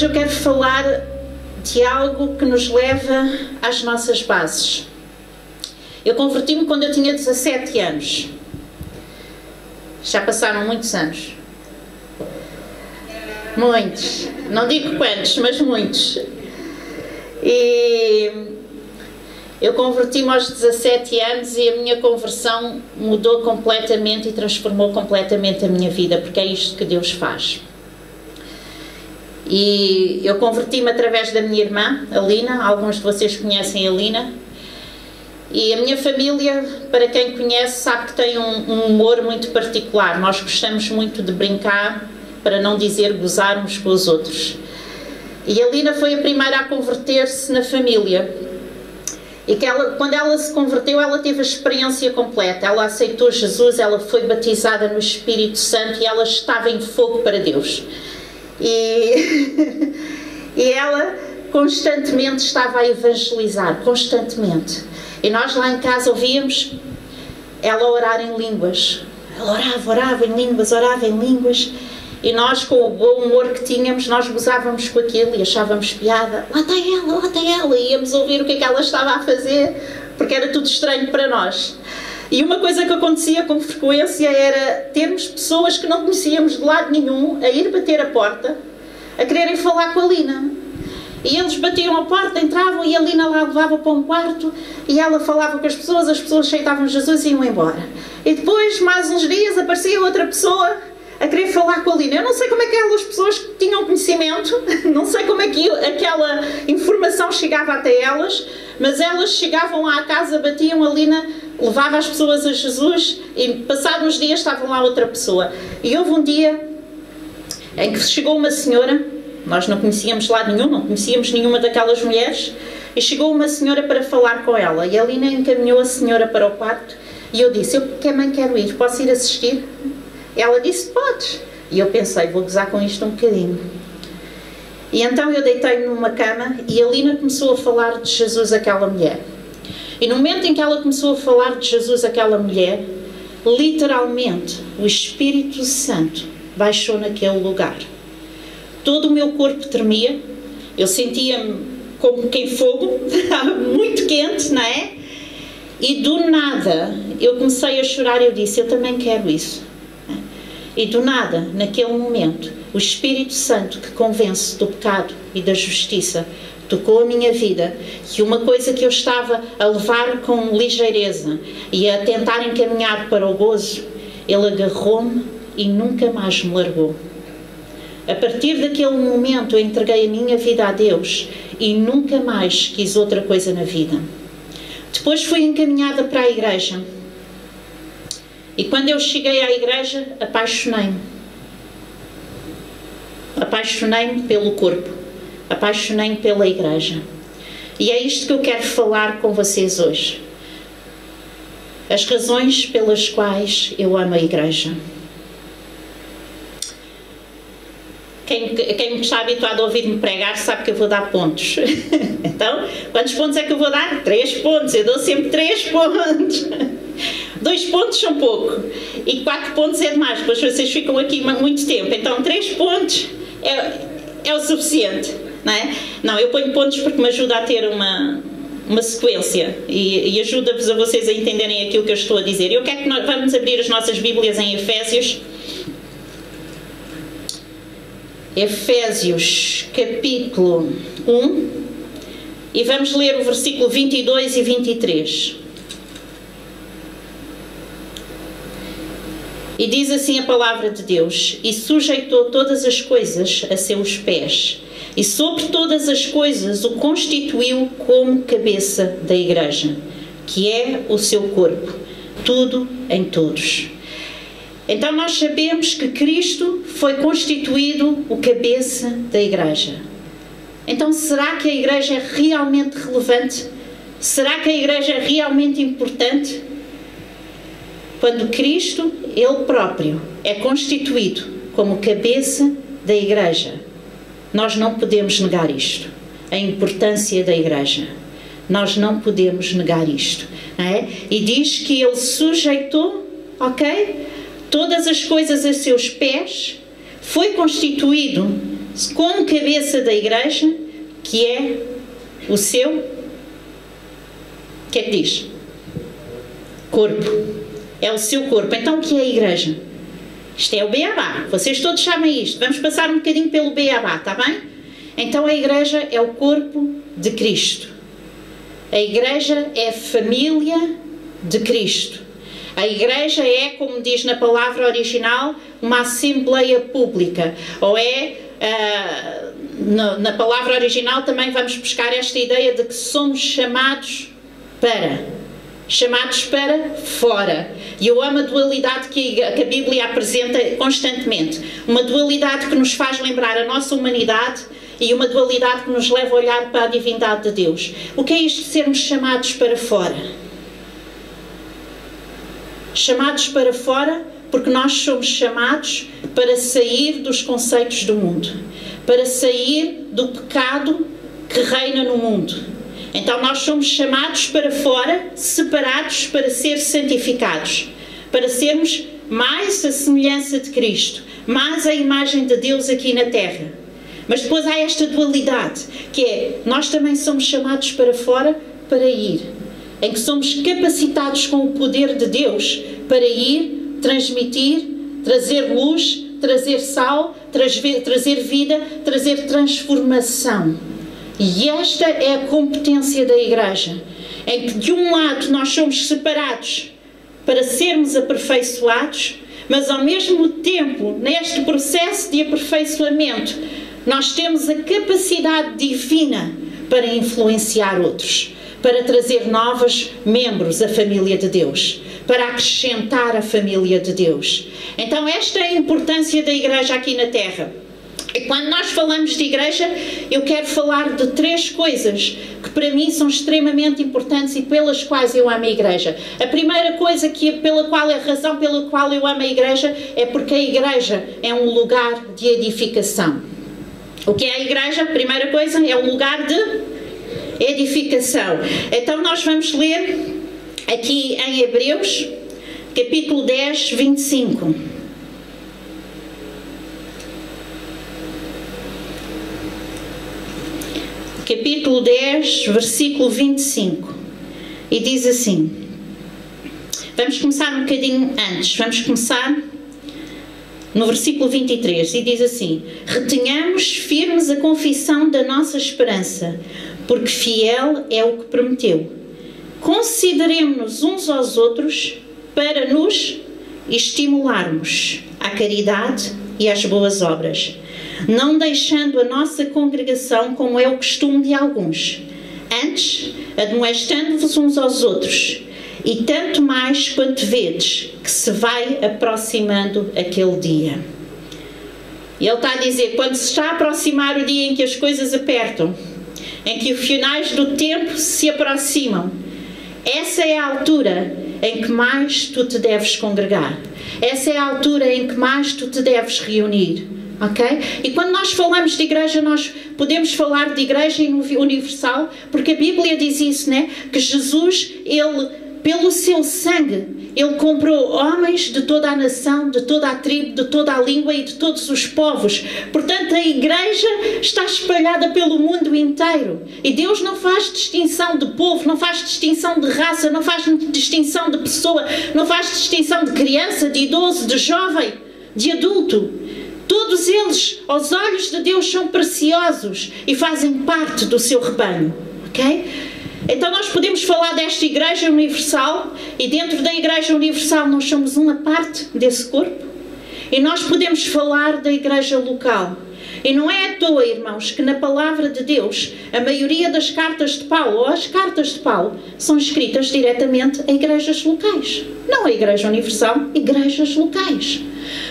hoje eu quero falar de algo que nos leva às nossas bases. Eu converti-me quando eu tinha 17 anos. Já passaram muitos anos. Muitos. Não digo quantos, mas muitos. E eu converti-me aos 17 anos e a minha conversão mudou completamente e transformou completamente a minha vida, porque é isto que Deus faz. E eu converti-me através da minha irmã, a Lina. Alguns de vocês conhecem a Lina. E a minha família, para quem conhece, sabe que tem um humor muito particular. Nós gostamos muito de brincar, para não dizer gozar uns com os outros. E a Lina foi a primeira a converter-se na família. E quando ela se converteu, ela teve a experiência completa. Ela aceitou Jesus, ela foi batizada no Espírito Santo e ela estava em fogo para Deus. E ela constantemente estava a evangelizar, constantemente. E nós lá em casa ouvíamos ela orar em línguas. Ela orava em línguas. E nós, com o bom humor que tínhamos, nós gozávamos com aquilo e achávamos piada. Lá está ela. E íamos ouvir o que é que ela estava a fazer, porque era tudo estranho para nós. E uma coisa que acontecia com frequência era termos pessoas que não conhecíamos de lado nenhum a ir bater a porta, a quererem falar com a Lina. E eles batiam a porta, entravam e a Lina lá levava para um quarto e ela falava com as pessoas aceitavam Jesus e iam embora. E depois, mais uns dias, aparecia outra pessoa a querer falar com a Lina. Eu não sei como é que aquelas pessoas que tinham conhecimento, não sei como é que aquela informação chegava até elas, mas elas chegavam lá à casa, batiam a Lina, levava as pessoas a Jesus e passados uns dias estavam lá outra pessoa. E houve um dia em que chegou uma senhora, nós não conhecíamos lado nenhum, não conhecíamos nenhuma daquelas mulheres, e chegou uma senhora para falar com ela, e a Lina encaminhou a senhora para o quarto, e eu disse, eu também quero ir, posso ir assistir? Ela disse, podes. E eu pensei, vou gozar com isto um bocadinho. E então eu deitei-me numa cama, e a Lina começou a falar de Jesus àquela mulher. E no momento em que ela começou a falar de Jesus àquela mulher, literalmente, o Espírito Santo baixou naquele lugar. Todo o meu corpo tremia, eu sentia-me como que em fogo, muito quente, não é? E do nada, eu comecei a chorar e eu disse, eu também quero isso. E do nada, naquele momento, o Espírito Santo que convence do pecado e da justiça, tocou a minha vida, e uma coisa que eu estava a levar com ligeireza e a tentar encaminhar para o gozo, ele agarrou-me e nunca mais me largou. A partir daquele momento eu entreguei a minha vida a Deus e nunca mais quis outra coisa na vida. Depois fui encaminhada para a igreja. E quando eu cheguei à igreja, apaixonei-me. Apaixonei-me pelo corpo. Apaixonei-me pela igreja. E é isto que eu quero falar com vocês hoje. As razões pelas quais eu amo a igreja. Quem me está habituado a ouvir-me pregar sabe que eu vou dar pontos. Então, quantos pontos é que eu vou dar? 3 pontos. Eu dou sempre 3 pontos. 2 pontos são pouco. E 4 pontos é demais, pois vocês ficam aqui muito tempo. Então, 3 pontos é o suficiente. Não é? Não, eu ponho pontos porque me ajuda a ter uma sequência e ajuda-vos a vocês a entenderem aquilo que eu estou a dizer. Eu quero que nós vamos abrir as nossas Bíblias em Efésios. Efésios capítulo 1 e vamos ler o versículo 22 e 23. E diz assim a palavra de Deus: e sujeitou todas as coisas a seus pés, e sobre todas as coisas o constituiu como cabeça da igreja, que é o seu corpo, tudo em todos. Então nós sabemos que Cristo foi constituído o cabeça da igreja. Então será que a igreja é realmente relevante? Será que a igreja é realmente importante? Quando Cristo, Ele próprio, é constituído como cabeça da igreja, nós não podemos negar isto. A importância da igreja. Nós não podemos negar isto. Não é? E diz que Ele sujeitou, ok? Todas as coisas a seus pés, foi constituído como cabeça da igreja, que é o seu, o que é que diz? Corpo. É o seu corpo. Então o que é a igreja? Isto é o beabá. Vocês todos sabem isto. Vamos passar um bocadinho pelo beabá, está bem? Então a igreja é o corpo de Cristo. A igreja é a família de Cristo. A igreja é, como diz na palavra original, uma assembleia pública. Ou é, na palavra original também vamos buscar esta ideia de que somos chamados para fora. E eu amo a dualidade que a Bíblia apresenta constantemente. Uma dualidade que nos faz lembrar a nossa humanidade e uma dualidade que nos leva a olhar para a divindade de Deus. O que é isto de sermos chamados para fora? Chamados para fora porque nós somos chamados para sair dos conceitos do mundo, para sair do pecado que reina no mundo. Então nós somos chamados para fora, separados para ser santificados, para sermos mais a semelhança de Cristo, mais a imagem de Deus aqui na terra. Mas depois há esta dualidade, que é, nós também somos chamados para fora para ir, em que somos capacitados com o poder de Deus para ir, transmitir, trazer luz, trazer sal, trazer vida, trazer transformação. E esta é a competência da igreja, em que de um lado nós somos separados para sermos aperfeiçoados, mas ao mesmo tempo, neste processo de aperfeiçoamento, nós temos a capacidade divina para influenciar outros, para trazer novos membros à família de Deus, para acrescentar a família de Deus. Então esta é a importância da igreja aqui na terra. E quando nós falamos de igreja, eu quero falar de 3 coisas que para mim são extremamente importantes e pelas quais eu amo a igreja. A primeira coisa a razão pela qual eu amo a igreja é porque a igreja é um lugar de edificação. O que é a igreja? A primeira coisa é um lugar de edificação. Então nós vamos ler aqui em Hebreus, capítulo 10, 25. Capítulo 10, versículo 25. E diz assim, vamos começar um bocadinho antes, vamos começar no versículo 23, e diz assim: retenhamos firmes a confissão da nossa esperança, porque fiel é o que prometeu. Consideremo-nos uns aos outros para nos estimularmos à caridade e às boas obras, não deixando a nossa congregação como é o costume de alguns, antes admoestando-vos uns aos outros, e tanto mais quanto vedes que se vai aproximando aquele dia. E ele está a dizer, quando se está a aproximar o dia em que as coisas apertam, em que os finais do tempo se aproximam, essa é a altura em que mais tu te deves congregar. Essa é a altura em que mais tu te deves reunir. Ok? E quando nós falamos de igreja, nós podemos falar de igreja universal, porque a Bíblia diz isso, né? Que Jesus, ele, pelo seu sangue, ele comprou homens de toda a nação, de toda a tribo, de toda a língua e de todos os povos. Portanto, a igreja está espalhada pelo mundo inteiro. E Deus não faz distinção de povo, não faz distinção de raça, não faz distinção de pessoa, não faz distinção de criança, de idoso, de jovem, de adulto. Todos eles, aos olhos de Deus, são preciosos e fazem parte do seu rebanho. Ok? Então nós podemos falar desta igreja universal, e dentro da igreja universal nós somos uma parte desse corpo, e nós podemos falar da igreja local. E não é à toa, irmãos, que na palavra de Deus a maioria das cartas de Paulo, ou as cartas de Paulo, são escritas diretamente a igrejas locais. Não a igreja universal, igrejas locais.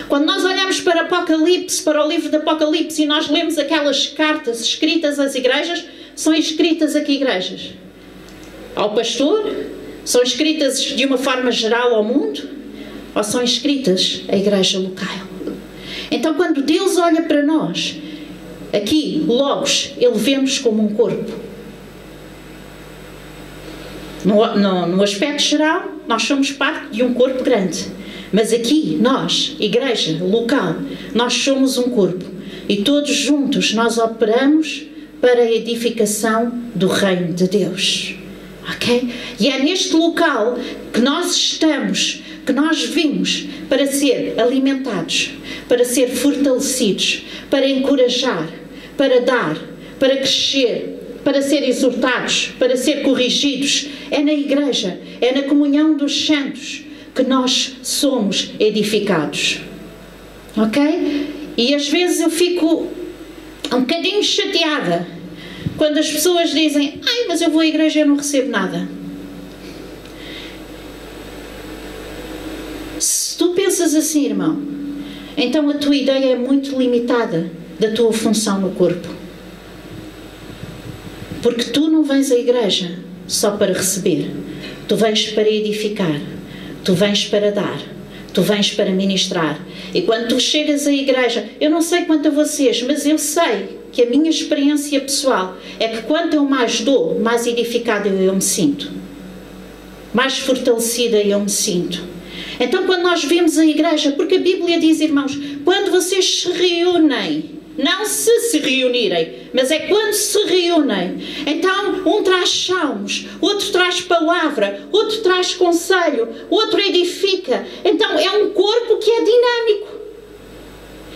Quando nós olhamos para Apocalipse, para o livro de Apocalipse, e nós lemos aquelas cartas escritas às igrejas, são escritas a que igrejas? Ao pastor? São escritas de uma forma geral ao mundo? Ou são escritas à igreja local? Então, quando Deus olha para nós, aqui, Logos, Ele vê-nos como um corpo. No aspecto geral, nós somos parte de um corpo grande. Mas aqui, nós, igreja local, nós somos um corpo. e todos juntos nós operamos para a edificação do reino de Deus. Ok? E é neste local que nós estamos, que nós vimos para ser alimentados, para ser fortalecidos, para encorajar, para dar, para crescer, para ser exortados, para ser corrigidos. É na igreja, é na comunhão dos santos que nós somos edificados. Ok? E às vezes eu fico um bocadinho chateada quando as pessoas dizem: ai, mas eu vou à igreja e eu não recebo nada. Se tu pensas assim, irmão, então a tua ideia é muito limitada da tua função no corpo. Porque tu não vens à igreja só para receber. Tu vens para edificar. Tu vens para dar. Tu vens para ministrar. E quando tu chegas à igreja, eu não sei quanto a vocês, mas eu sei que a minha experiência pessoal é que quanto eu mais dou, mais edificada eu me sinto. Mais fortalecida eu me sinto. Então quando nós vemos a igreja, porque a Bíblia diz, irmãos, quando vocês se reúnem, não se reunirem, mas é quando se reúnem. Então, um traz salmos, outro traz palavra, outro traz conselho, outro edifica. Então, é um corpo que é dinâmico.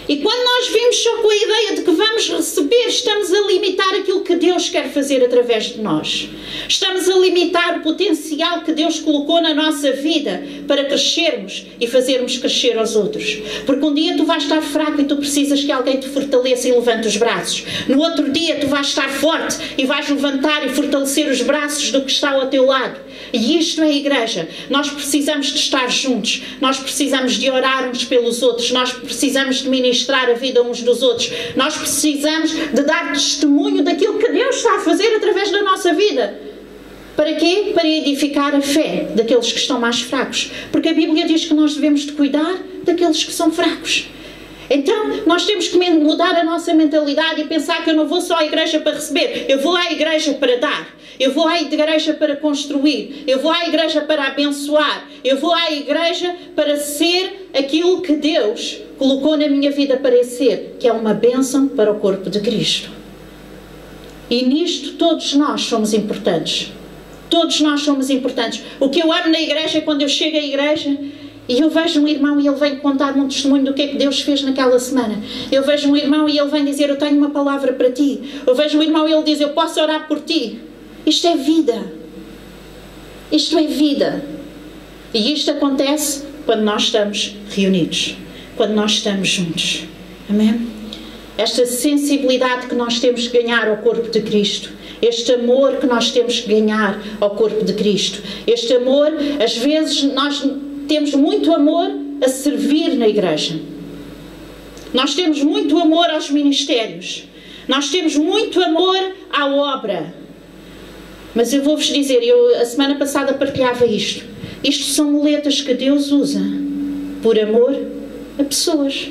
E quando nós vimos só com a ideia de que vamos receber, estamos a limitar aquilo que Deus quer fazer através de nós. Estamos a limitar o potencial que Deus colocou na nossa vida para crescermos e fazermos crescer aos outros. Porque um dia tu vais estar fraco e tu precisas que alguém te fortaleça e levante os braços. No outro dia tu vais estar forte e vais levantar e fortalecer os braços do que está ao teu lado. E isto é a igreja. Nós precisamos de estar juntos. Nós precisamos de orar uns pelos outros. Nós precisamos de ministrar a vida uns dos outros. Nós precisamos de dar testemunho daquilo que Deus está a fazer através da nossa vida. Para quê? Para edificar a fé daqueles que estão mais fracos. Porque a Bíblia diz que nós devemos de cuidar daqueles que são fracos. Então, nós temos que mudar a nossa mentalidade e pensar que eu não vou só à igreja para receber. Eu vou à igreja para dar. Eu vou à igreja para construir. Eu vou à igreja para abençoar. Eu vou à igreja para ser aquilo que Deus colocou na minha vida para ser, que é uma bênção para o corpo de Cristo. E nisto todos nós somos importantes. Todos nós somos importantes. O que eu amo na igreja é quando eu chego à igreja e eu vejo um irmão e ele vem contar-me um testemunho do que é que Deus fez naquela semana. Eu vejo um irmão e ele vem dizer: eu tenho uma palavra para ti. Eu vejo um irmão e ele diz: eu posso orar por ti. Isto é vida. Isto é vida. E isto acontece quando nós estamos reunidos. Quando nós estamos juntos. Amém? Esta sensibilidade que nós temos que ganhar ao corpo de Cristo. Este amor que nós temos que ganhar ao corpo de Cristo. Este amor, às vezes nós temos muito amor a servir na igreja. Nós temos muito amor aos ministérios. Nós temos muito amor à obra. Mas eu vou-vos dizer, eu a semana passada partilhava isto. Isto são muletas que Deus usa por amor a pessoas.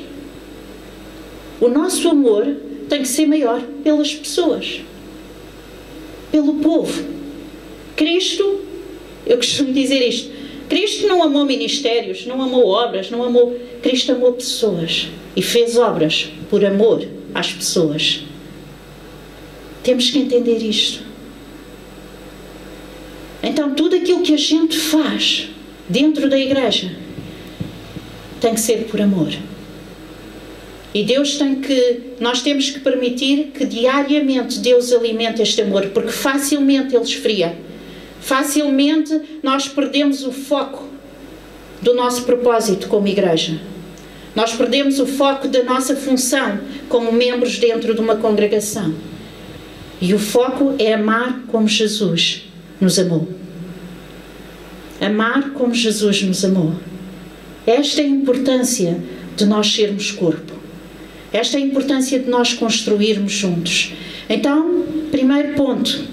O nosso amor tem que ser maior pelas pessoas. Pelo povo. Cristo, eu costumo dizer isto, Cristo não amou ministérios, não amou obras, não amou... Cristo amou pessoas e fez obras por amor às pessoas. Temos que entender isto. Então tudo aquilo que a gente faz dentro da igreja tem que ser por amor. E nós temos que permitir que diariamente Deus alimente este amor, porque facilmente ele esfria. Facilmente nós perdemos o foco do nosso propósito como igreja. Nós perdemos o foco da nossa função como membros dentro de uma congregação. E o foco é amar como Jesus nos amou. Amar como Jesus nos amou. Esta é a importância de nós sermos corpo. Esta é a importância de nós construirmos juntos. Então, primeiro ponto,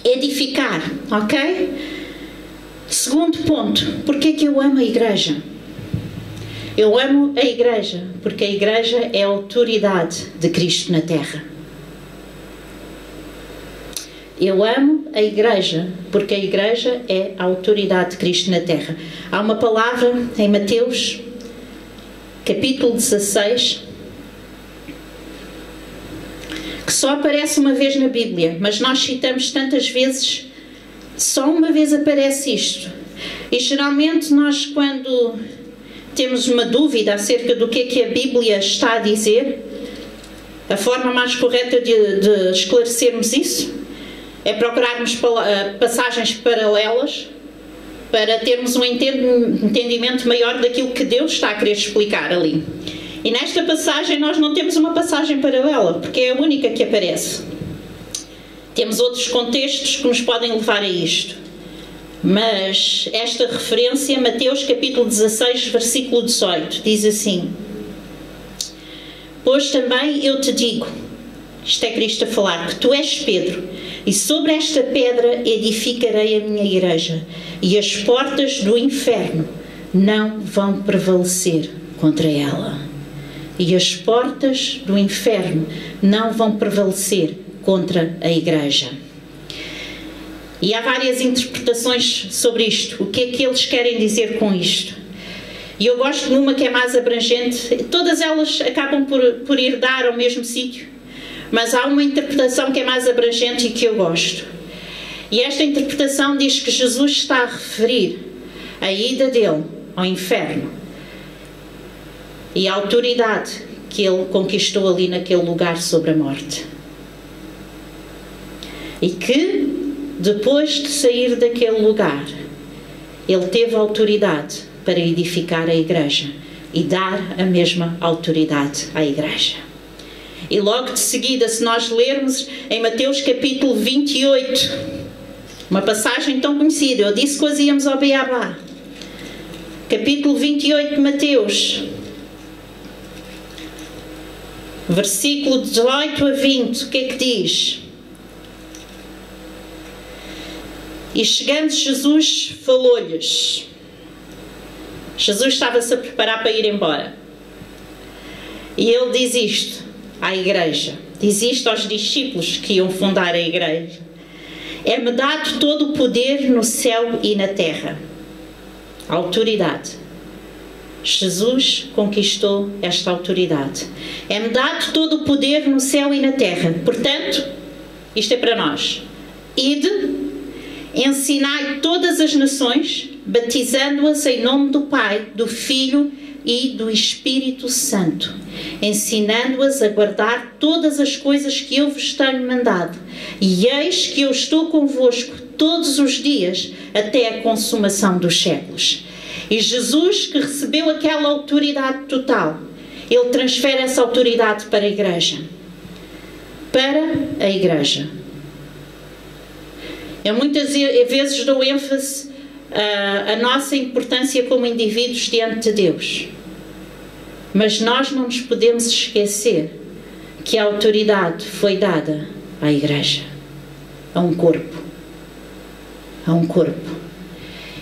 edificar, ok? Segundo ponto, porque é que eu amo a igreja? Eu amo a igreja porque a igreja é a autoridade de Cristo na terra. Eu amo a igreja porque a igreja é a autoridade de Cristo na terra. Há uma palavra em Mateus, capítulo 16, que só aparece uma vez na Bíblia, mas nós citamos tantas vezes, só uma vez aparece isto. E geralmente nós, quando temos uma dúvida acerca do que a Bíblia está a dizer, a forma mais correta de esclarecermos isso é procurarmos passagens paralelas para termos um entendimento maior daquilo que Deus está a querer explicar ali. E nesta passagem nós não temos uma passagem paralela, porque é a única que aparece. Temos outros contextos que nos podem levar a isto. Mas esta referência, Mateus capítulo 16, versículo 18, diz assim: pois também eu te digo, isto é Cristo a falar, que tu és Pedro, e sobre esta pedra edificarei a minha igreja, e as portas do inferno não vão prevalecer contra ela. E as portas do inferno não vão prevalecer contra a igreja. E há várias interpretações sobre isto. O que é que eles querem dizer com isto? E eu gosto de uma que é mais abrangente. Todas elas acabam por ir dar ao mesmo sítio, mas há uma interpretação que é mais abrangente e que eu gosto. E esta interpretação diz que Jesus está a referir a ida dele ao inferno e a autoridade que ele conquistou ali naquele lugar sobre a morte. E que, depois de sair daquele lugar, ele teve autoridade para edificar a igreja e dar a mesma autoridade à igreja. E logo de seguida, se nós lermos em Mateus capítulo 28, uma passagem tão conhecida, eu disse que hoje íamos ao Beabá. Capítulo 28 de Mateus, versículo 18 a 20, o que é que diz? E chegando Jesus, falou-lhes. Jesus estava-se a preparar para ir embora. E ele diz isto à igreja, diz isto aos discípulos que iam fundar a igreja: é-me dado todo o poder no céu e na terra. A autoridade. Jesus conquistou esta autoridade. É-me dado todo o poder no céu e na terra. Portanto, isto é para nós. Ide, ensinai todas as nações, batizando-as em nome do Pai, do Filho e do Espírito Santo, ensinando-as a guardar todas as coisas que eu vos tenho mandado. E eis que eu estou convosco todos os dias até a consumação dos séculos. E Jesus, que recebeu aquela autoridade total, ele transfere essa autoridade para a igreja. Para a igreja. Eu muitas vezes dou ênfase à nossa importância como indivíduos diante de Deus. Mas nós não nos podemos esquecer que a autoridade foi dada à igreja, a um corpo. A um corpo.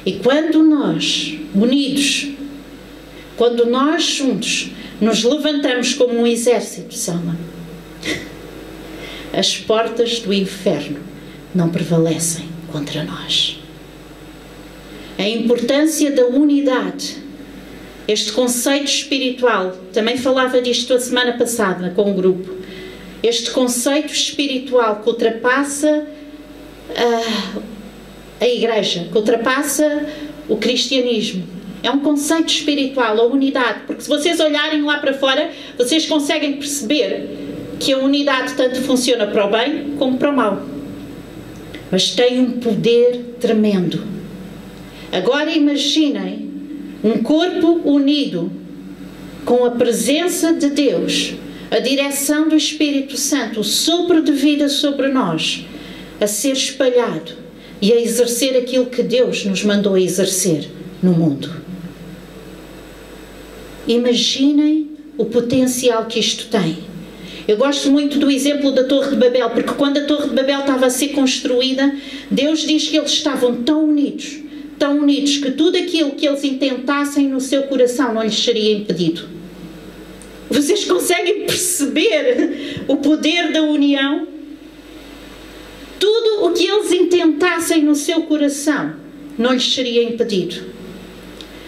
E quando nós, unidos, quando nós juntos nos levantamos como um exército, Salma, as portas do inferno não prevalecem contra nós. A importância da unidade, este conceito espiritual, também falava disto a semana passada com o grupo, este conceito espiritual que ultrapassa a igreja, que ultrapassa o cristianismo. É um conceito espiritual, a unidade, porque se vocês olharem lá para fora, vocês conseguem perceber que a unidade tanto funciona para o bem como para o mal. Mas tem um poder tremendo. Agora imaginem um corpo unido com a presença de Deus, a direção do Espírito Santo, o sopro de vida sobre nós, a ser espalhado e a exercer aquilo que Deus nos mandou a exercer no mundo. Imaginem o potencial que isto tem. Eu gosto muito do exemplo da Torre de Babel, porque quando a Torre de Babel estava a ser construída, Deus diz que eles estavam tão unidos, que tudo aquilo que eles intentassem no seu coração não lhes seria impedido. Vocês conseguem perceber o poder da união? Tudo o que eles intentassem no seu coração não lhes seria impedido.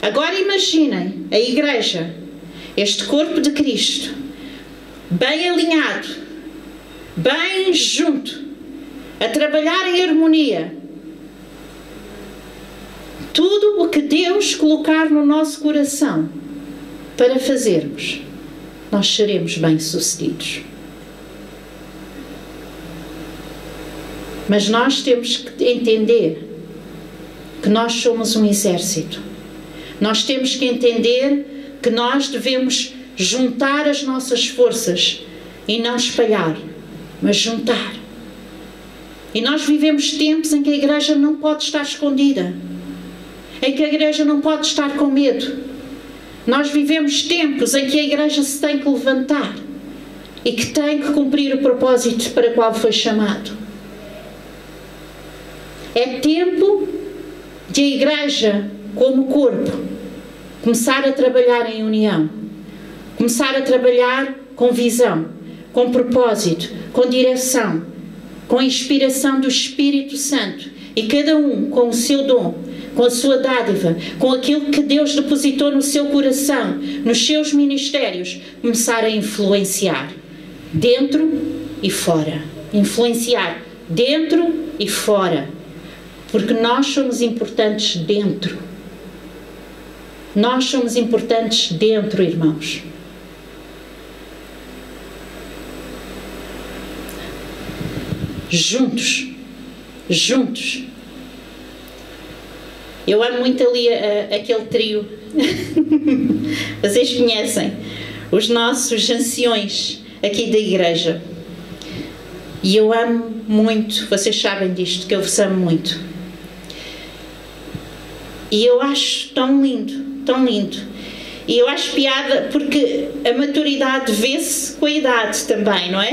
Agora imaginem a igreja, este corpo de Cristo, bem alinhado, bem junto, a trabalhar em harmonia. Tudo o que Deus colocar no nosso coração para fazermos, nós seremos bem-sucedidos. Mas nós temos que entender que nós somos um exército. Nós temos que entender que nós devemos juntar as nossas forças e não espalhar, mas juntar. E nós vivemos tempos em que a igreja não pode estar escondida, em que a igreja não pode estar com medo. Nós vivemos tempos em que a igreja se tem que levantar e que tem que cumprir o propósito para o qual foi chamado. É tempo de a igreja, como corpo, começar a trabalhar em união, começar a trabalhar com visão, com propósito, com direção, com inspiração do Espírito Santo, e cada um com o seu dom, com a sua dádiva, com aquilo que Deus depositou no seu coração, nos seus ministérios, começar a influenciar dentro e fora. Influenciar dentro e fora. Porque nós somos importantes dentro. Nós somos importantes dentro, irmãos. Juntos. Juntos. Eu amo muito ali aquele trio. Vocês conhecem os nossos anciões aqui da igreja. E eu amo muito, vocês sabem disto, que eu vos amo muito. E eu acho tão lindo, tão lindo. E eu acho piada porque a maturidade vê-se com a idade também, não é?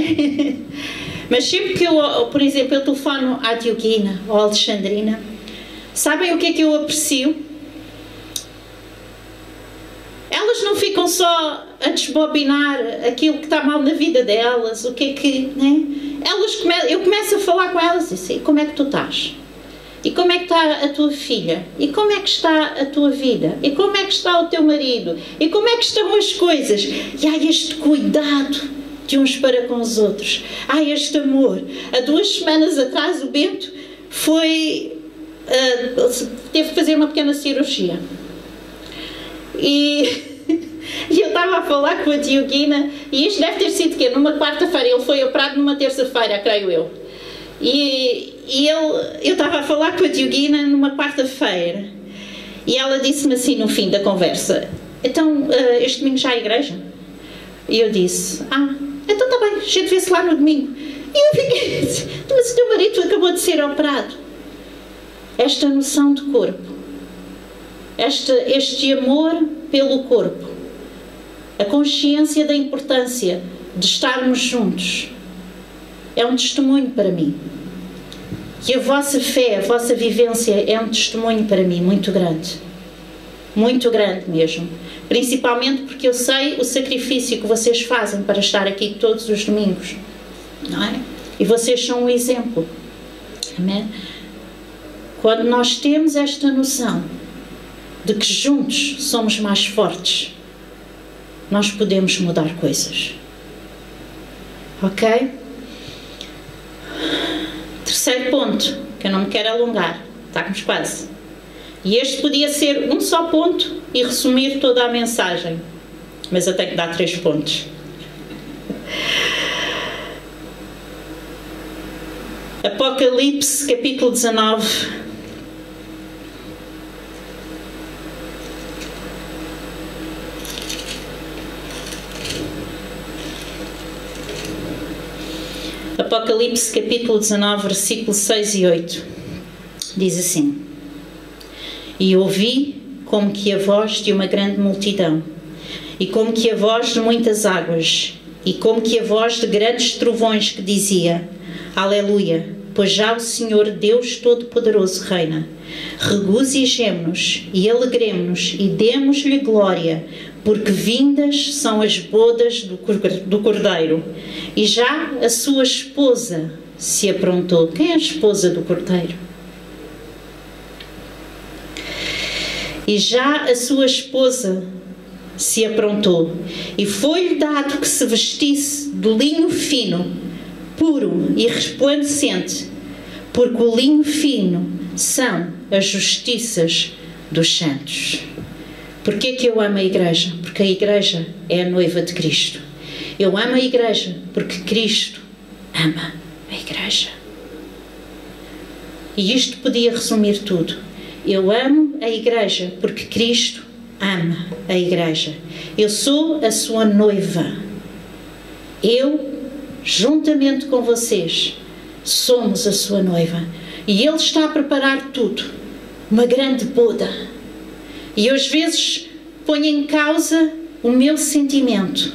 Mas sempre que eu, por exemplo, eu telefono à Dioguina ou à Alexandrina, sabem o que é que eu aprecio? Elas não ficam só a desbobinar aquilo que está mal na vida delas, o que é que, né? Eu começo a falar com elas e assim, como é que tu estás? E como é que está a tua filha? E como é que está a tua vida? E como é que está o teu marido? E como é que estão as coisas? E há este cuidado de uns para com os outros. Há este amor. Há 2 semanas atrás o Bento teve que fazer uma pequena cirurgia. E eu estava a falar com a Dioguina, e isto deve ter sido que numa quarta-feira, ele foi operado numa terça-feira, creio eu. E eu estava a falar com a Dioguina numa quarta-feira, e ela disse-me assim no fim da conversa: então, este domingo já há igreja? E eu disse: então está bem, a gente vê-se lá no domingo. E eu fiquei assim: mas o teu marido acabou de ser operado. Esta noção de corpo, este amor pelo corpo, a consciência da importância de estarmos juntos, é um testemunho para mim. E a vossa fé, a vossa vivência é um testemunho para mim muito grande mesmo. Principalmente porque eu sei o sacrifício que vocês fazem para estar aqui todos os domingos, não é? E vocês são um exemplo. Amém? Quando nós temos esta noção de que juntos somos mais fortes, nós podemos mudar coisas. Ok? Terceiro ponto, que eu não me quero alongar, estamos quase. E este podia ser um só ponto e resumir toda a mensagem, mas eu tenho que dar 3 pontos. Apocalipse, capítulo 19. Apocalipse capítulo 19, versículos 6 e 8, diz assim: E ouvi como que a voz de uma grande multidão, e como que a voz de muitas águas, e como que a voz de grandes trovões que dizia: Aleluia, pois já o Senhor Deus Todo-Poderoso reina. Regozijemo-nos e alegremo-nos e demos-lhe glória, porque vindas são as bodas do Cordeiro, e já a sua esposa se aprontou. Quem é a esposa do Cordeiro? E já a sua esposa se aprontou, e foi-lhe dado que se vestisse de linho fino, puro e resplandecente, porque o linho fino são as justiças dos santos. Porquê que eu amo a igreja? Porque a igreja é a noiva de Cristo. Eu amo a igreja porque Cristo ama a igreja. E isto podia resumir tudo. Eu amo a igreja porque Cristo ama a igreja. Eu sou a sua noiva. Eu, juntamente com vocês, somos a sua noiva. E Ele está a preparar tudo. Uma grande boda. E eu às vezes ponho em causa o meu sentimento.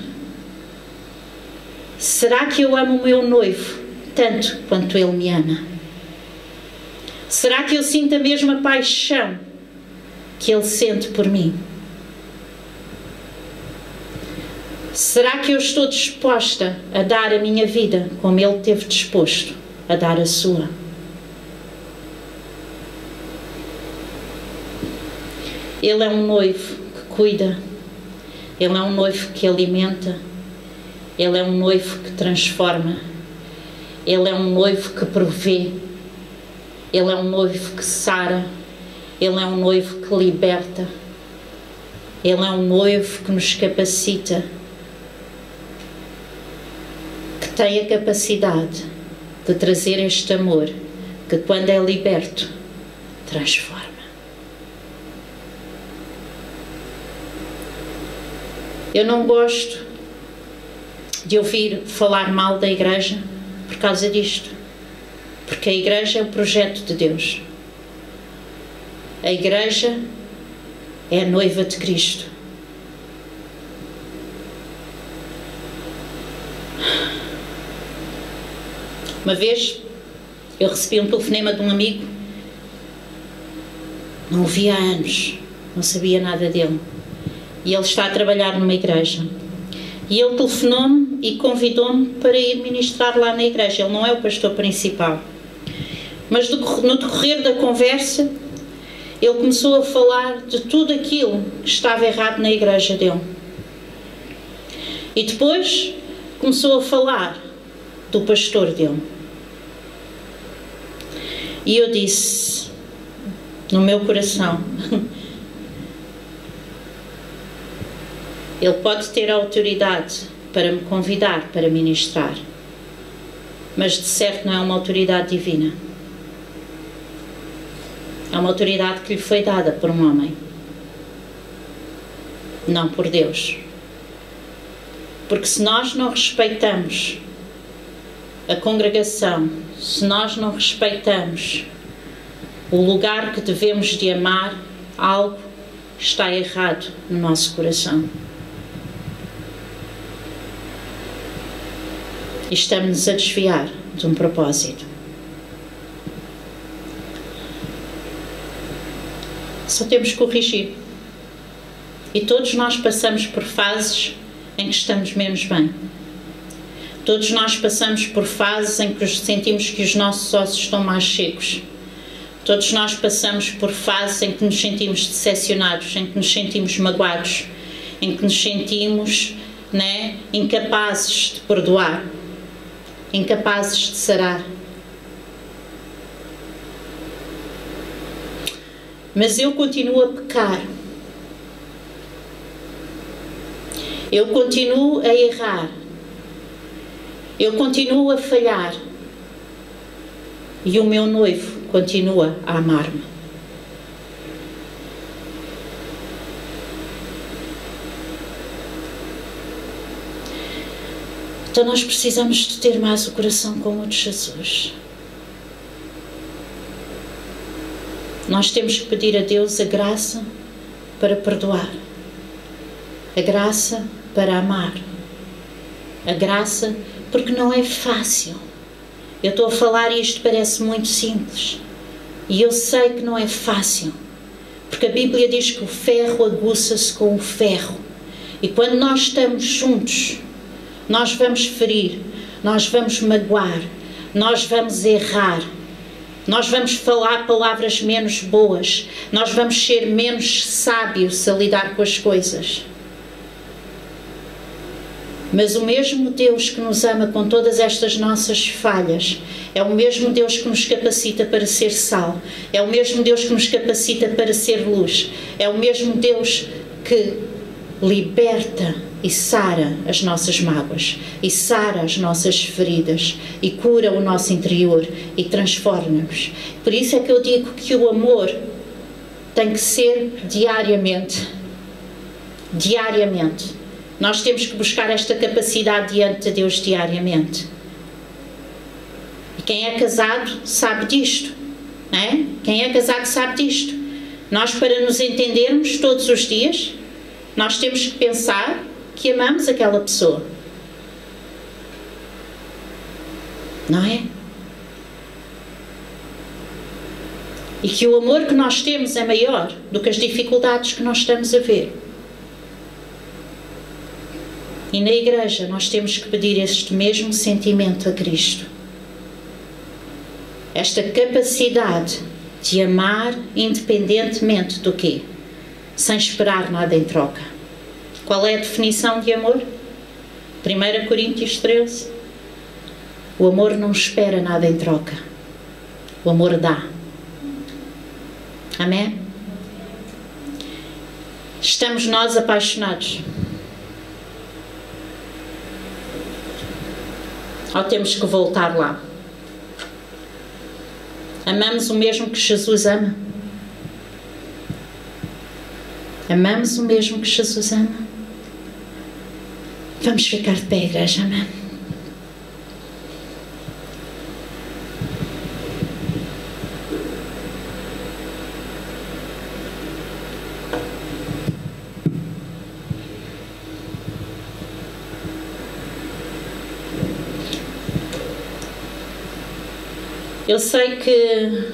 Será que eu amo o meu noivo tanto quanto ele me ama? Será que eu sinto a mesma paixão que ele sente por mim? Será que eu estou disposta a dar a minha vida como ele esteve disposto a dar a sua? Ele é um noivo que cuida, ele é um noivo que alimenta, ele é um noivo que transforma, ele é um noivo que provê, ele é um noivo que sara, ele é um noivo que liberta, ele é um noivo que nos capacita, que tem a capacidade de trazer este amor que, quando é liberto, transforma. Eu não gosto de ouvir falar mal da igreja por causa disto. Porque a igreja é o projeto de Deus. A igreja é a noiva de Cristo. Uma vez eu recebi um telefonema de um amigo. Não o via há anos. Não sabia nada dele. E ele está a trabalhar numa igreja. E ele telefonou-me e convidou-me para ir ministrar lá na igreja. Ele não é o pastor principal. Mas no decorrer da conversa, ele começou a falar de tudo aquilo que estava errado na igreja dele. E depois começou a falar do pastor dele. E eu disse, no meu coração, ele pode ter autoridade para me convidar para ministrar, mas de certo não é uma autoridade divina. É uma autoridade que lhe foi dada por um homem, não por Deus. Porque se nós não respeitamos a congregação, se nós não respeitamos o lugar que devemos de amar, algo está errado no nosso coração. E estamos a desviar de um propósito. Só temos que corrigir. E todos nós passamos por fases em que estamos menos bem. Todos nós passamos por fases em que sentimos que os nossos ossos estão mais secos. Todos nós passamos por fases em que nos sentimos decepcionados, em que nos sentimos magoados, em que nos sentimos, incapazes de perdoar, incapazes de sarar. Mas eu continuo a pecar. Eu continuo a errar. Eu continuo a falhar. E o meu noivo continua a amar-me. Então nós precisamos de ter mais o coração como o de Jesus. Nós temos que pedir a Deus a graça para perdoar, a graça para amar, a graça porque não é fácil. Eu estou a falar e isto parece muito simples. E eu sei que não é fácil. Porque a Bíblia diz que o ferro aguça-se com o ferro. E quando nós estamos juntos, nós vamos ferir, nós vamos magoar, nós vamos errar, nós vamos falar palavras menos boas, nós vamos ser menos sábios a lidar com as coisas. Mas o mesmo Deus que nos ama com todas estas nossas falhas, é o mesmo Deus que nos capacita para ser sal, é o mesmo Deus que nos capacita para ser luz, é o mesmo Deus que liberta e sara as nossas mágoas, e sara as nossas feridas, e cura o nosso interior, e transforma-nos. Por isso é que eu digo que o amor tem que ser diariamente. Diariamente. Nós temos que buscar esta capacidade diante de Deus diariamente. E quem é casado sabe disto, não é? Quem é casado sabe disto. Nós, para nos entendermos todos os dias, nós temos que pensar que amamos aquela pessoa. Não é? E que o amor que nós temos é maior do que as dificuldades que nós estamos a ver. E na igreja nós temos que pedir este mesmo sentimento a Cristo. Esta capacidade de amar independentemente do quê? Sem esperar nada em troca. Qual é a definição de amor? 1 Coríntios 13. O amor não espera nada em troca. O amor dá. Amém? Estamos nós apaixonados? Ou temos que voltar lá? Amamos o mesmo que Jesus ama? Amamos o mesmo que Jesus ama? Vamos ficar de pé, igreja, amém? Eu sei que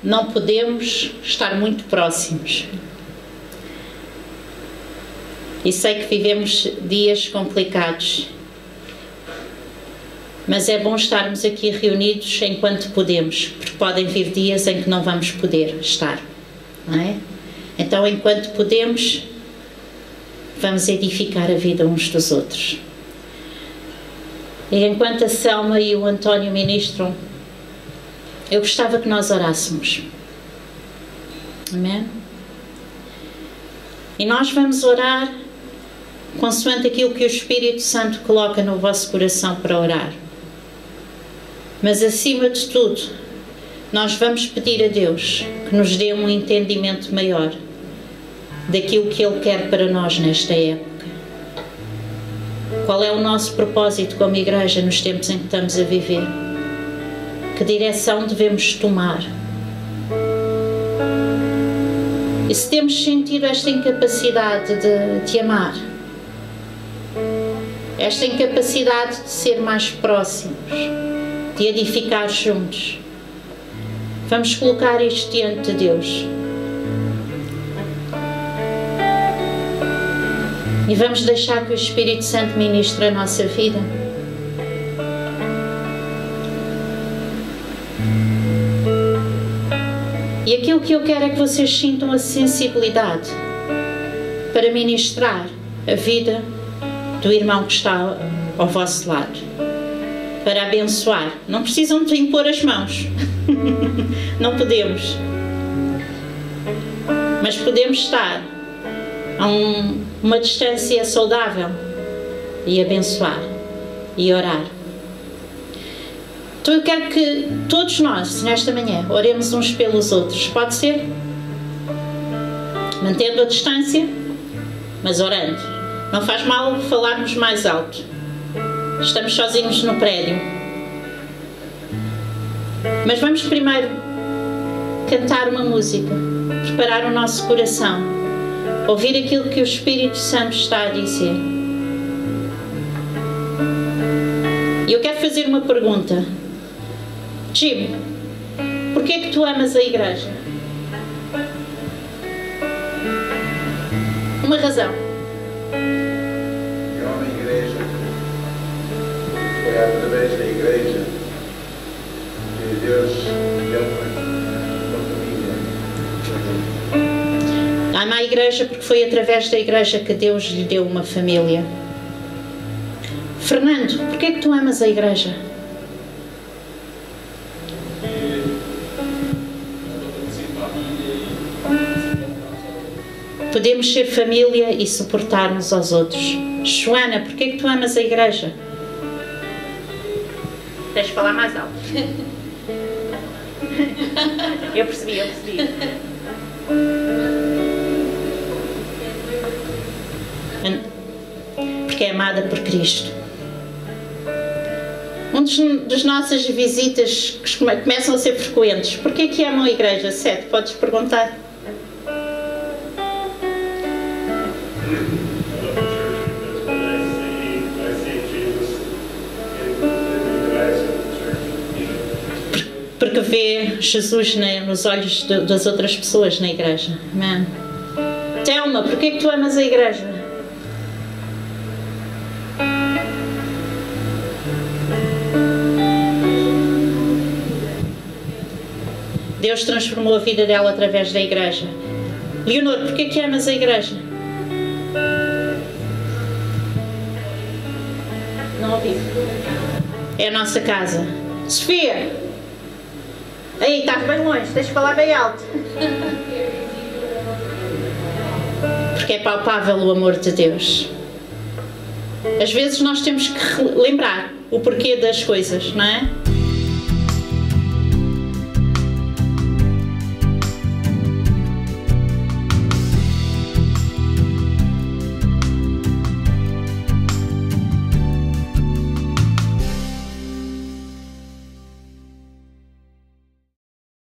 não podemos estar muito próximos. E sei que vivemos dias complicados. Mas é bom estarmos aqui reunidos enquanto podemos, porque podem vir dias em que não vamos poder estar, não é? Então, enquanto podemos, vamos edificar a vida uns dos outros. E enquanto a Selma e o António ministram, eu gostava que nós orássemos. Amém? E nós vamos orar consoante aquilo que o Espírito Santo coloca no vosso coração para orar. Mas acima de tudo, nós vamos pedir a Deus que nos dê um entendimento maior daquilo que Ele quer para nós nesta época. Qual é o nosso propósito como igreja nos tempos em que estamos a viver? Que direção devemos tomar? E se temos sentido esta incapacidade de amar, esta incapacidade de ser mais próximos, de edificar juntos, vamos colocar isto diante de Deus. E vamos deixar que o Espírito Santo ministre a nossa vida. E aquilo que eu quero é que vocês sintam a sensibilidade para ministrar a vida do irmão que está ao vosso lado. Para abençoar. Não precisam de impor as mãos. Não podemos. Mas podemos estar a uma distância saudável e abençoar e orar. Então eu quero que todos nós, nesta manhã, oremos uns pelos outros. Pode ser? Mantendo a distância, mas orando. Não faz mal falarmos mais alto. Estamos sozinhos no prédio. Mas vamos primeiro cantar uma música, preparar o nosso coração, ouvir aquilo que o Espírito Santo está a dizer. E eu quero fazer uma pergunta. Jim, porquê é que tu amas a igreja? Uma razão. Eu amo a igreja. Foi através da igreja que Deus deu uma família. Ama a igreja porque foi através da igreja que Deus lhe deu uma família. Fernando, porquê é que tu amas a igreja? Podemos ser família e suportar uns aos outros. Joana, porquê é que tu amas a igreja? Tens de falar mais alto. Eu percebi. Porque é amada por Cristo. Das nossas visitas que começam a ser frequentes. Porquê que amam a igreja? Sete, podes perguntar? Porque vê Jesus nos olhos das outras pessoas na igreja. Amém. Telma, porquê que tu amas a igreja? Deus transformou a vida dela através da igreja. Leonor, porquê que amas a igreja? Não ouvi. É a nossa casa. Sofia! Aí, estás bem longe, tens de falar bem alto. Porque é palpável o amor de Deus. Às vezes nós temos que lembrar o porquê das coisas, não é?